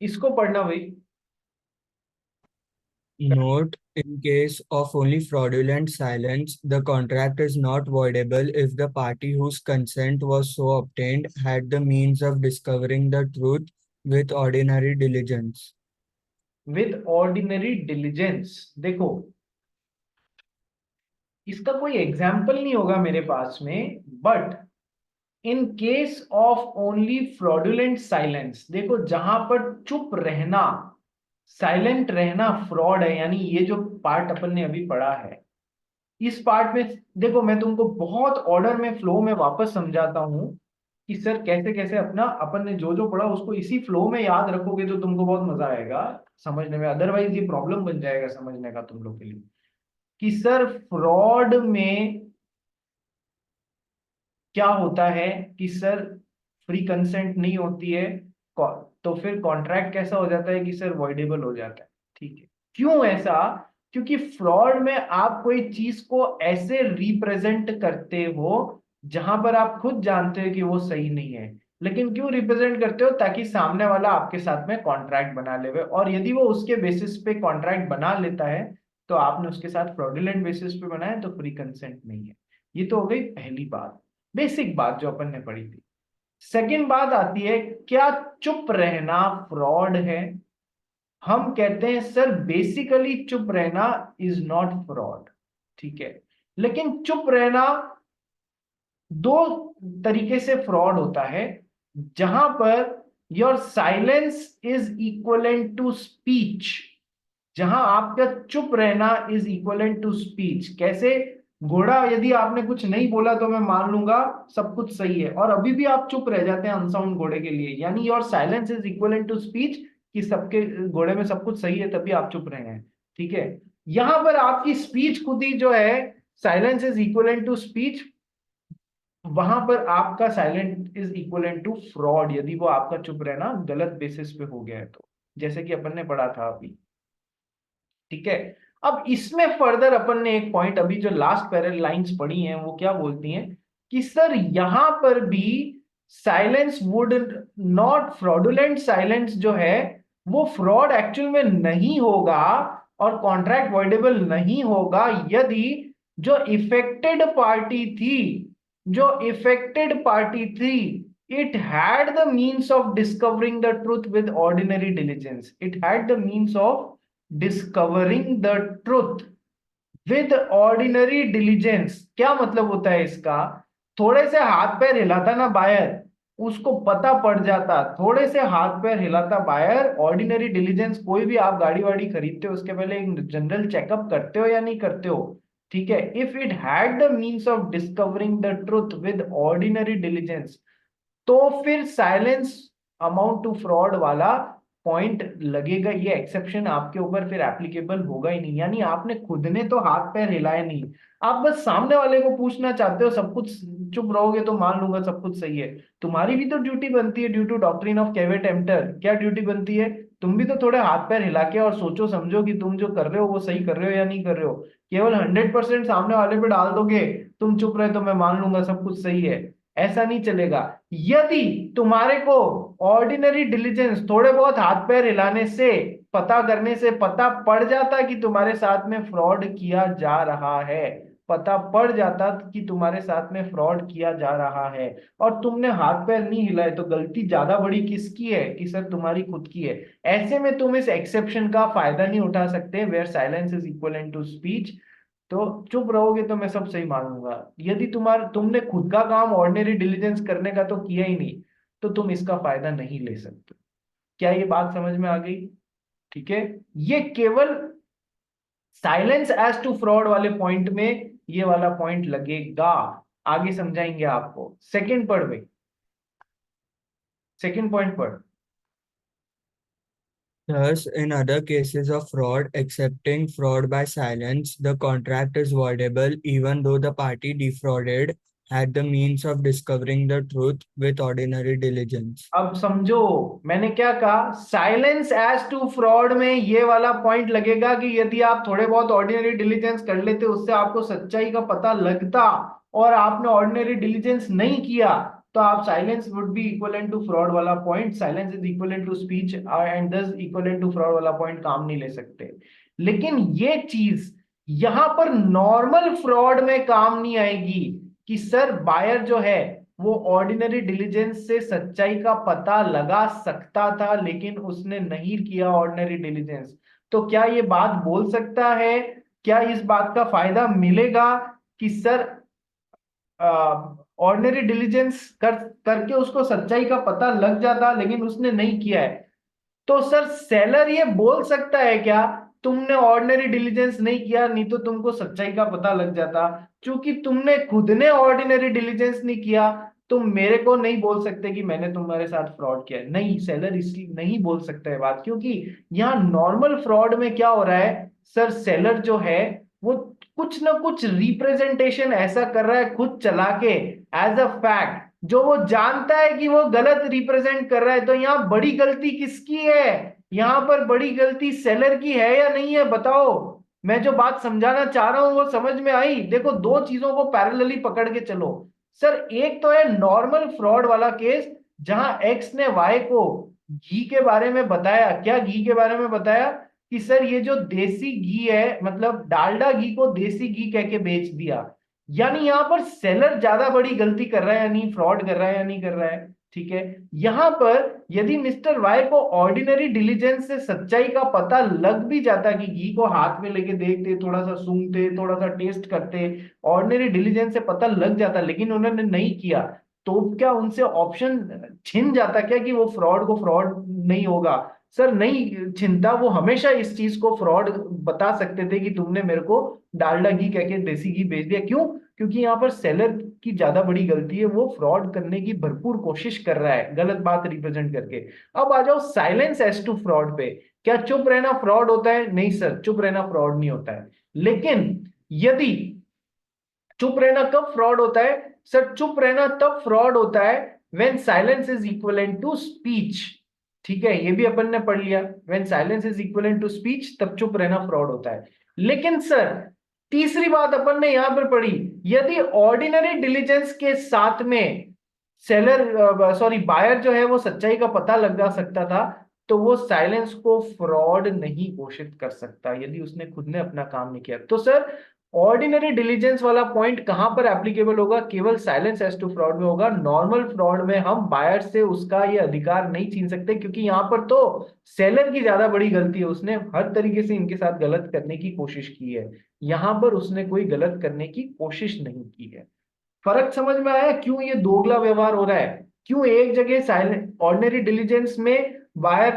इसको पढ़ना भाई। Note, in case of only fraudulent silence, the contract is not voidable if the party whose consent was so obtained had the means of discovering the truth with ordinary diligence. With ordinary diligence, देखो इसका कोई example नहीं होगा मेरे पास में, but in case of only fraudulent silence, देखो जहां पर चुप रहना, साइलेंट रहना फ्रॉड है, यानी ये जो पार्ट अपन ने अभी पढ़ा है, इस पार्ट में देखो मैं तुमको बहुत ऑर्डर में, फ्लो में वापस समझाता हूं कि सर कैसे कैसे अपना अपन ने जो जो पढ़ा उसको इसी फ्लो में याद रखोगे तो तुमको बहुत मजा आएगा समझने में, अदरवाइज ये प्रॉब्लम बन जाएगा समझने का तुम लोग के लिए। कि सर फ्रॉड में क्या होता है कि सर फ्री कंसेंट नहीं होती है, तो फिर कॉन्ट्रैक्ट कैसा हो जाता है कि सर वॉइडेबल हो जाता है। ठीक है, क्यों ऐसा? क्योंकि फ्रॉड में आप कोई चीज को ऐसे रिप्रेजेंट करते हो जहां पर आप खुद जानते हो कि वो सही नहीं है, लेकिन क्यों रिप्रेजेंट करते हो? ताकि सामने वाला आपके साथ में कॉन्ट्रैक्ट बना ले, और यदि वो उसके बेसिस पे कॉन्ट्रैक्ट बना लेता है तो आपने उसके साथ फ्रॉडुलेंट बेसिस पे बनाया, तो फ्री कंसेंट नहीं है। ये तो हो गई पहली बात, बेसिक बात जो अपन ने पढ़ी थी। सेकंड बात आती है, क्या चुप रहना फ्रॉड है? हम कहते हैं सर बेसिकली चुप रहना इज नॉट फ्रॉड। ठीक है, लेकिन चुप रहना दो तरीके से फ्रॉड होता है, जहां पर your silence is equivalent to speech, जहां आपका चुप रहना इज इक्वलेंट टू स्पीच। कैसे? घोड़ा, यदि आपने कुछ नहीं बोला तो मैं मान लूंगा सब कुछ सही है, और अभी भी आप चुप रह जाते हैं अनसाउंड घोड़े के लिए, यानी your silence is equivalent to speech, कि सबके घोड़े में सब कुछ सही है तभी आप चुप रहे हैं। ठीक है, यहां पर आपकी स्पीच खुद ही जो है, silence is equivalent to speech, वहां पर आपका silent is equivalent to fraud, यदि वो आपका चुप रहना गलत बेसिस पे हो गया है तो, जैसे कि अपन ने पढ़ा था अभी। ठीक है, अब इसमें फर्दर अपन ने एक पॉइंट, अभी जो लास्ट पैरल लाइंस पढ़ी हैं वो क्या बोलती हैं कि सर यहां पर भी silence would not, fraudulent silence जो है वो फ्रॉड एक्चुअल में नहीं होगा और कॉन्ट्रैक्ट वॉइडेबल नहीं होगा यदि जो इफेक्टेड पार्टी थी, जो इफेक्टेड पार्टी थी, it had the means of discovering the truth with ordinary diligence, it had the means of discovering the truth with ordinary diligence. क्या मतलब होता है इसका? थोड़े से हाथ पैर हिलाता ना बायर, उसको पता पड़ जाता, थोड़े से हाथ पैर हिलाता बायर। ऑर्डिनरी डिलीजेंस, कोई भी आप गाड़ी वाड़ी खरीदते हो उसके पहले एक जनरल चेकअप करते हो या नहीं करते हो? ठीक है, if it had the means of discovering the truth with ordinary diligence, तो फिर साइलेंस अमाउंट टू फ्रॉड वाला पॉइंट लगेगा, ये एक्सेप्शन आपके ऊपर फिर एप्लीकेबल होगा ही नहीं। यानी आपने खुद ने तो हाथ पैर हिलाए नहीं, आप बस सामने वाले को पूछना चाहते हो सब कुछ, चुप रहोगे तो मान लूंगा सब कुछ सही है। तुम्हारी भी तो ड्यूटी बनती है, due to doctrine of caveat emptor, क्या ड्यूटी बनती है? तुम भी तो थोड़े हाथ पैर हिला के और सोचो समझो कि तुम जो कर रहे हो वो सही कर रहे हो या नहीं कर रहे हो। केवल 100% सामने वाले पे डाल दोगे, तुम चुप रहे तो मैं मान लूंगा सब कुछ सही है, ऐसा नहीं चलेगा। यदि तुम्हारे को ऑर्डिनरी डिलीजेंस, थोड़े बहुत हाथ पैर हिलाने से, पता करने से पता पड़ जाता कि तुम्हारे साथ में फ्रॉड किया जा रहा है, पता पड़ जाता कि तुम्हारे साथ में फ्रॉड किया जा रहा है, और तुमने हाथ पैर नहीं हिलाए, तो गलती ज्यादा बड़ी किसकी है? कि सर तुम्हारी खुद की है। ऐसे में तुम इस एक्सेप्शन का फायदा नहीं उठा सकते, where silence is equal to speech. तो चुप रहोगे तो मैं सब सही मानूंगा, यदि तुमने खुद का काम ऑर्डिनरी डिलीजेंस करने का तो किया ही नहीं, तो तुम इसका फायदा नहीं ले सकते। क्या ये बात समझ में आ गई? ठीक है, ये केवल साइलेंस एज टू फ्रॉड वाले पॉइंट में ये वाला पॉइंट लगेगा, आगे समझाएंगे आपको। सेकंड पढ़ भाई, सेकंड पॉइंट पढ़। Thus, in other cases of fraud, excepting fraud by silence, the contract is voidable even though the party defrauded had the means of discovering the truth with ordinary diligence. अब समझो मैंने क्या कहा, silence as to fraud में ये वाला point लगेगा कि यदि आप थोड़े बहुत ऑर्डिनरी डिलीजेंस कर लेते, उससे आपको सच्चाई का पता लगता, और आपने ऑर्डिनरी डिलीजेंस नहीं किया, तो आप silence would be equivalent to fraud वाला point, silence is equivalent to speech and this equivalent to fraud वाला पॉइंट काम नहीं ले सकते। लेकिन ये चीज यहां पर नॉर्मल फ्रॉड में काम नहीं आएगी कि सर बायर जो है वो ऑर्डिनरी डिलीजेंस से सच्चाई का पता लगा सकता था लेकिन उसने नहीं किया ऑर्डिनरी डिलीजेंस। तो क्या ये बात बोल सकता है, क्या इस बात का फायदा मिलेगा कि सर ऑर्डिनरी डिलीजेंस करके उसको सच्चाई का पता लग जाता लेकिन उसने नहीं किया है? तो सर सेलर ये बोल सकता है क्या तुमने ऑर्डिनरी डिलीजेंस नहीं किया नहीं तो तुमको सच्चाई का पता लग जाता? क्योंकि तुमने खुद ने ऑर्डिनरी डिलीजेंस नहीं किया, तुम मेरे को नहीं बोल सकते कि मैंने तुम्हारे साथ फ्रॉड किया है। नहीं, सेलर इसलिए नहीं बोल सकता है बात, क्योंकि यहाँ नॉर्मल फ्रॉड में क्या हो रहा है सर, सेलर जो है वो कुछ ना कुछ रिप्रेजेंटेशन ऐसा कर रहा है खुद चला के एज अ फैक्ट, जो वो जानता है कि वो गलत रिप्रेजेंट कर रहा है। तो यहाँ बड़ी गलती किसकी है? यहाँ पर बड़ी गलती सेलर की है या नहीं है, बताओ। मैं जो बात समझाना चाह रहा हूं वो समझ में आई? देखो, दो चीजों को पैरेलली पकड़ के चलो। सर एक तो है नॉर्मल फ्रॉड वाला केस जहां एक्स ने वाई को घी के बारे में बताया, क्या घी के बारे में बताया कि सर ये जो देसी घी है, मतलब डालडा घी को देसी घी कह के बेच दिया। यानी यहां पर सेलर ज्यादा बड़ी गलती कर रहा है या नहीं, फ्रॉड कर रहा है या नहीं कर रहा है? ठीक है, यहां पर यदि मिस्टर वाई को ऑर्डिनरी डिलीजेंस से सच्चाई का पता लग भी जाता कि घी को हाथ में लेके देखते, थोड़ा सा सूंघते, थोड़ा सा टेस्ट करते, ऑर्डिनरी डिलीजेंस से पता लग जाता लेकिन उन्होंने नहीं किया, तो क्या उनसे ऑप्शन छिन जाता क्या कि वो फ्रॉड को फ्रॉड नहीं होगा? सर नहीं छिनता, वो हमेशा इस चीज को फ्रॉड बता सकते थे कि तुमने मेरे को डालडा घी कह के देसी घी बेच दिया। क्यों? क्योंकि यहाँ पर सेलर की ज्यादा बड़ी गलती है, वो फ्रॉड करने की भरपूर कोशिश कर रहा है गलत बात रिप्रेजेंट करके। अब आ जाओ साइलेंस एज टू फ्रॉड पे। क्या चुप रहना फ्रॉड होता है? नहीं सर, चुप रहना फ्रॉड नहीं होता है। लेकिन यदि चुप रहना कब फ्रॉड होता है? सर चुप रहना तब फ्रॉड होता है when silence is equivalent to speech. ठीक है, ये भी अपन ने पढ़ लिया, when silence is equivalent to speech तब चुप रहना फ्रॉड होता है। लेकिन सर तीसरी बात अपन ने यहां पर पढ़ी, यदि ऑर्डिनरी डिलीजेंस के साथ में सेलर सॉरी बायर जो है वो सच्चाई का पता लगा सकता था, तो वो साइलेंस को फ्रॉड नहीं घोषित कर सकता यदि उसने खुद ने अपना काम नहीं किया। तो सर ऑर्डिनरी डिलीजेंस वाला पॉइंट कहां पर एप्लीकेबल होगा? केवल साइलेंस एज टू फ्रॉड में होगा। नॉर्मल फ्रॉड में हम बायर से उसका ये अधिकार नहीं छीन सकते, क्योंकि यहां पर तो सेलर की ज्यादा बड़ी गलती है, उसने हर तरीके से इनके साथ गलत करने की कोशिश की है। यहां पर उसने कोई गलत करने की कोशिश नहीं की है। फर्क समझ में आया क्यों ये दोगला व्यवहार हो रहा है? क्यों एक जगह साइलेंट ऑर्डिनरी डिलीजेंस में वायर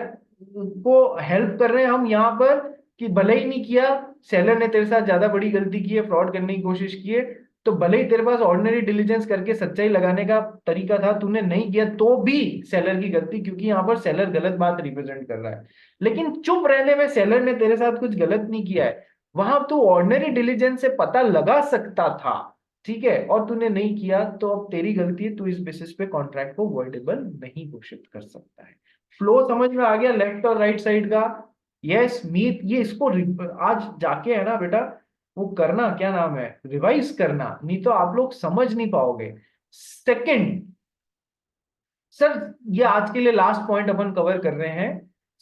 को हेल्प कर रहे हैं हम यहाँ पर कि भले ही नहीं किया, सेलर ने तेरे साथ ज्यादा बड़ी गलती की है, फ्रॉड करने की कोशिश की है, तो भले ही तेरे पास ऑर्डिनरी डिलीजेंस करके सच्चाई लगाने का तरीका था, तूने नहीं किया, तो भी सेलर की गलती, क्योंकि यहाँ पर सेलर गलत बात रिप्रेजेंट कर रहा है। लेकिन चुप रहने में सेलर ने तेरे साथ कुछ गलत नहीं किया है, वहां तू ऑर्डिनरी डिलीजेंस से पता लगा सकता था, ठीक है, और तूने नहीं किया, तो अब तेरी गलती है, तू इस बेसिस पे कॉन्ट्रैक्ट को वॉइडेबल नहीं घोषित कर सकता है। फ्लो समझ में आ गया लेफ्ट और राइट साइड का? यस मीत, ये इसको आज जाके है ना बेटा, वो करना, क्या नाम है, रिवाइज करना, नहीं तो आप लोग समझ नहीं पाओगे। सेकंड, सर ये आज के लिए लास्ट पॉइंट अपन कवर कर रहे हैं।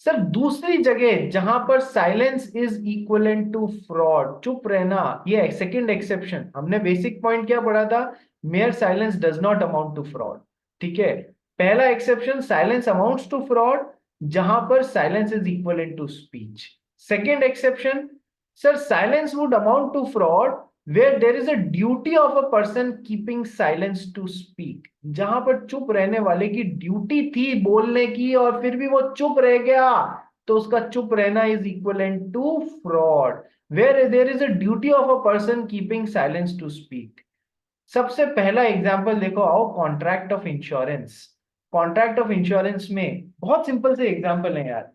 सर दूसरी जगह जहां पर silence is equivalent to fraud, चुप रहना, ये सेकंड एक्सेप्शन, हमने बेसिक पॉइंट क्या पढ़ा था? Mere silence does not amount to fraud. ठीक है, पहला exception silence amounts to fraud जहां पर silence is equivalent to speech. Second exception, sir silence would amount to fraud where there is a duty of a person keeping silence to speak, जहां पर चुप रहने वाले की ड्यूटी थी बोलने की और फिर भी वो चुप रह गया, तो उसका चुप रहना is equivalent to fraud. Where there is a duty of a person keeping silence to speak. सबसे पहला एग्जांपल देखो आओ, contract of insurance. Contract of insurance में बहुत सिंपल से एग्जांपल है यार।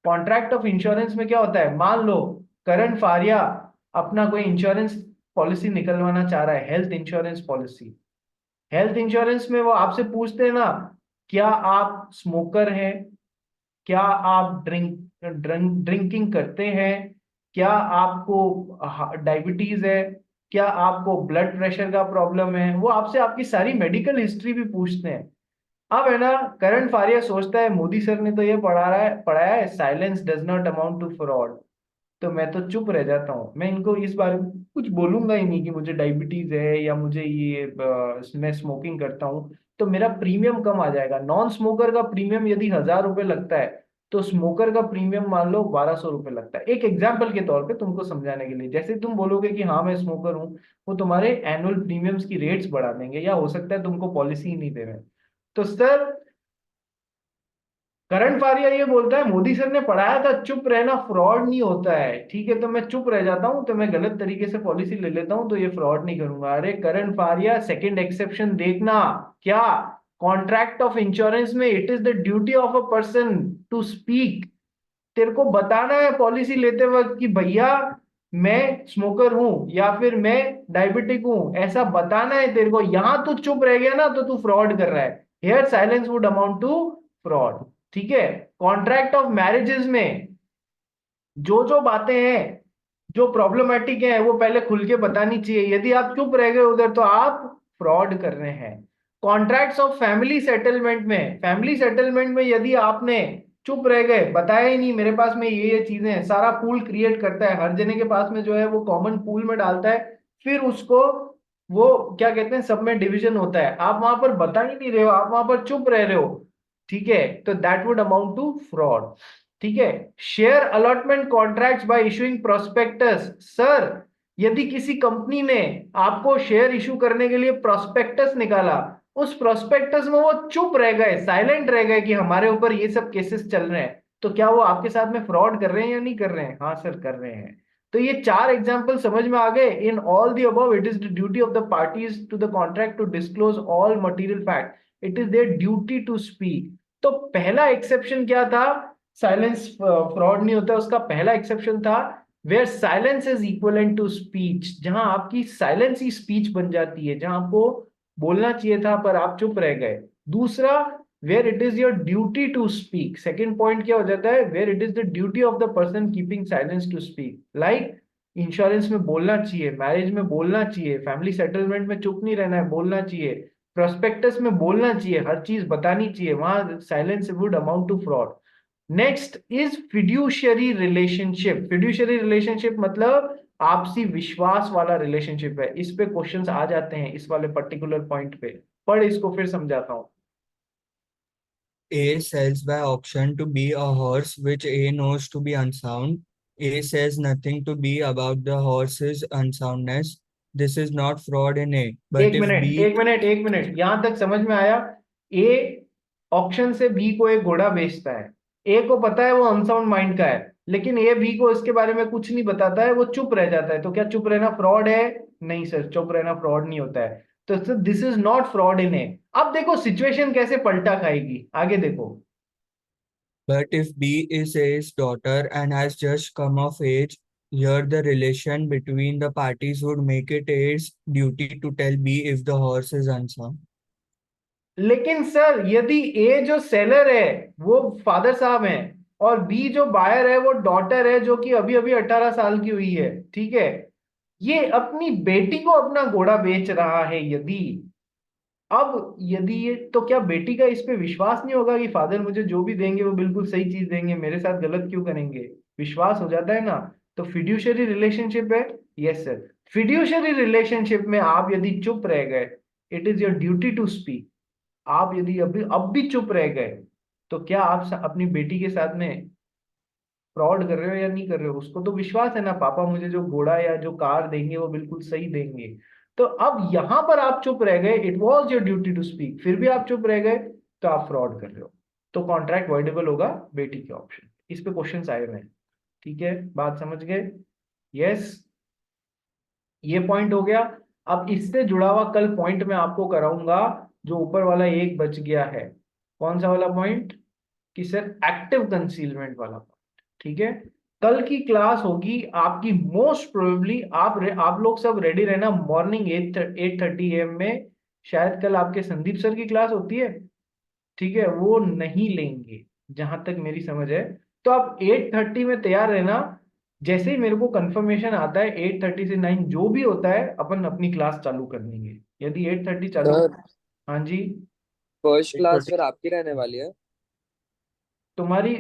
कॉन्ट्रैक्ट ऑफ इंश्योरेंस में क्या होता है, मान लो करण फारिया अपना कोई इंश्योरेंस पॉलिसी निकलवाना चाह रहा है, health insurance policy. Health insurance में वो आपसे पूछते हैं ना, क्या आप स्मोकर हैं, क्या आप ड्रिंकिंग करते हैं, क्या आपको डायबिटीज है, क्या आपको ब्लड प्रेशर का प्रॉब्लम है, वो आपसे आपकी सारी मेडिकल हिस्ट्री भी पूछते हैं। अब है ना, करण फारिया सोचता है मोदी सर ने तो ये पढ़ाया है silence does not amount to fraud, तो मैं तो चुप रह जाता हूँ, मैं इनको इस बारे में कुछ बोलूंगा ही नहीं कि मुझे डायबिटीज है या मुझे ये मैं स्मोकिंग करता हूँ, तो मेरा प्रीमियम कम आ जाएगा। नॉन स्मोकर का प्रीमियम यदि 1,000 रुपये लगता है, तो स्मोकर का प्रीमियम मान लो 1,200 रुपये लगता है। एक एग्जाम्पल के तौर पे तुमको समझाने के लिए, जैसे तुम बोलोगे कि हाँ मैं स्मोकर हूँ, वो तुम्हारे एनुअल प्रीमियम्स की रेट्स बढ़ा देंगे, या हो सकता है तुमको पॉलिसी ही नहीं दे रहे। तो सर, करण फारिया ये बोलता है मोदी सर ने पढ़ाया था चुप रहना फ्रॉड नहीं होता है, ठीक है, तो मैं चुप रह जाता हूँ, तो मैं गलत तरीके से पॉलिसी ले लेता हूँ, तो ये फ्रॉड नहीं करूंगा। अरे करण फारिया, सेकंड एक्सेप्शन देखना। क्या? कॉन्ट्रैक्ट ऑफ इंश्योरेंस में it is the duty of a person to speak. तेरे को बताना है पॉलिसी लेते वक्त कि भैया मैं स्मोकर हूं या फिर मैं डायबिटिक हूं, ऐसा बताना है तेरे को। यहां तू चुप रह गया ना, तो तू फ्रॉड कर रहा है। Here silence would amount to fraud. ठीक है। कॉन्ट्रैक्ट ऑफ मैरिजेस में जो बातें हैं जो प्रॉब्लमेटिक है, वो पहले खुल के बतानी चाहिए। यदि आप चुप रह गए उधर, तो आप फ्रॉड कर रहे हैं। कॉन्ट्रैक्ट्स ऑफ फैमिली सेटलमेंट में, फैमिली सेटलमेंट में यदि आपने चुप रह गए, बताया ही नहीं मेरे पास में ये चीजें हैं, सारा पूल क्रिएट करता है, हर जने के पास में जो है वो कॉमन पूल में डालता है, फिर उसको वो क्या कहते हैं, सब में डिवीजन होता है, आप वहां पर बता ही नहीं रहे हो, आप वहां पर चुप रह रहे हो, ठीक है, तो that would amount to fraud. ठीक है। Share allotment contracts by issuing prospectus. Sir, यदि किसी कंपनी ने आपको शेयर इशू करने के लिए प्रोस्पेक्टस निकाला, उस प्रोस्पेक्टस में वो चुप रह गए, साइलेंट रह गए कि हमारे ऊपर ये सब केसेस चल रहे हैं, तो क्या वो आपके साथ में फ्रॉड कर रहे हैं या नहीं कर रहे हैं? हाँ सर, कर रहे हैं। तो ये चार एग्जाम्पल समझ में आ गए। In all the above it is the duty of the parties to the contract to disclose all material fact, it is their duty to speak. तो पहला एक्सेप्शन क्या था? साइलेंस फ्रॉड नहीं होता, उसका पहला एक्सेप्शन था where silence is equivalent to speech, जहां आपकी साइलेंस ही स्पीच बन जाती है, जहां आपको बोलना चाहिए था पर आप चुप रह गए। दूसरा, where it is your duty to speak. Second point क्या हो जाता है? Where it is the duty of the person keeping silence to speak. Like insurance में बोलना चाहिए, मैरिज में बोलना चाहिए, फैमिली सेटलमेंट में चुप नहीं रहना है, बोलना चाहिए, प्रोस्पेक्टस में बोलना चाहिए, हर चीज बतानी चाहिए, वहां silence would amount to fraud. Next is fiduciary relationship. Fiduciary relationship मतलब आपसी विश्वास वाला रिलेशनशिप है। इस पे क्वेश्चंस आ जाते हैं, इस वाले पर्टिकुलर पॉइंट पे। पढ़, इसको फिर समझाता हूं। A sells by auction to B a horse which A knows to be unsound. A says nothing to B about the horse's unsoundness. This is not fraud in A. But एक if minute B एक minute एक minute, यहां तक समझ में आया? ए auction से B को एक घोड़ा बेचता है, ए को पता है वो अनसाउंड माइंड का है, लेकिन ए बी को इसके बारे में कुछ नहीं बताता है, वो चुप रह जाता है, तो क्या चुप रहना फ्रॉड है? नहीं सर, चुप रहना फ्रॉड नहीं होता है। तो this is not fraud in a. अब देखो सिचुएशन कैसे पलटा खाएगी, आगे देखो। but if B is A's daughter and has just come of age, here the relation between the parties would make it A's duty to tell B if the horse is unsound. लेकिन sir, यदि ए जो seller है वो father साहब हैं, और B जो buyer है वो डॉटर है, जो कि अभी अभी 18 साल की हुई है, ठीक है, ये अपनी बेटी को अपना घोड़ा बेच रहा है, यदि अब यदि ये, तो क्या बेटी का इस पे विश्वास नहीं होगा कि फादर मुझे जो भी देंगे वो बिल्कुल सही चीज देंगे, मेरे साथ गलत क्यों करेंगे? विश्वास हो जाता है ना। तो फिड्यूशियरी रिलेशनशिप है। Yes sir. फिड्यूशियरी रिलेशनशिप में आप यदि चुप रह गए, it is your duty to speak. आप यदि अभी अब भी चुप रह गए, तो क्या आप अपनी बेटी के साथ में फ्रॉड कर रहे हो या नहीं कर रहे हो? उसको तो विश्वास है ना, पापा मुझे जो घोड़ा या जो कार देंगे वो बिल्कुल सही देंगे। तो अब यहां पर आप चुप रह गए, it was your duty to speak, फिर भी आप चुप रह गए, तो आप फ्रॉड कर रहे हो। तो कॉन्ट्रैक्ट वॉइडेबल होगा बेटी के ऑप्शन। इस पे क्वेश्चंस आए हुए हैं, ठीक है, बात समझ गए? यस, ये पॉइंट हो गया। अब इससे जुड़ा हुआ कल पॉइंट मैं आपको कराऊंगा, जो ऊपर वाला एक बच गया है। कौन सा वाला पॉइंट? कि सर एक्टिव कंसीलमेंट वाला पॉइंट, ठीक है। कल की क्लास होगी आपकी मोस्ट प्रोबेबली, आप लोग सब रेडी रहना, मॉर्निंग 8:30 AM में। शायद कल आपके संदीप सर की क्लास होती है, ठीक है, वो नहीं लेंगे जहां तक मेरी समझ है। तो आप 8:30 में तैयार रहना। जैसे ही मेरे को कंफर्मेशन आता है 8:30 से 9 जो भी होता है, अपन अपनी क्लास चालू कर देंगे। यदि 8:30 चालू। सर हाँ जी। फर्स्ट क्लास 8:40 फिर आपकी रहने वाली है। तुम्हारी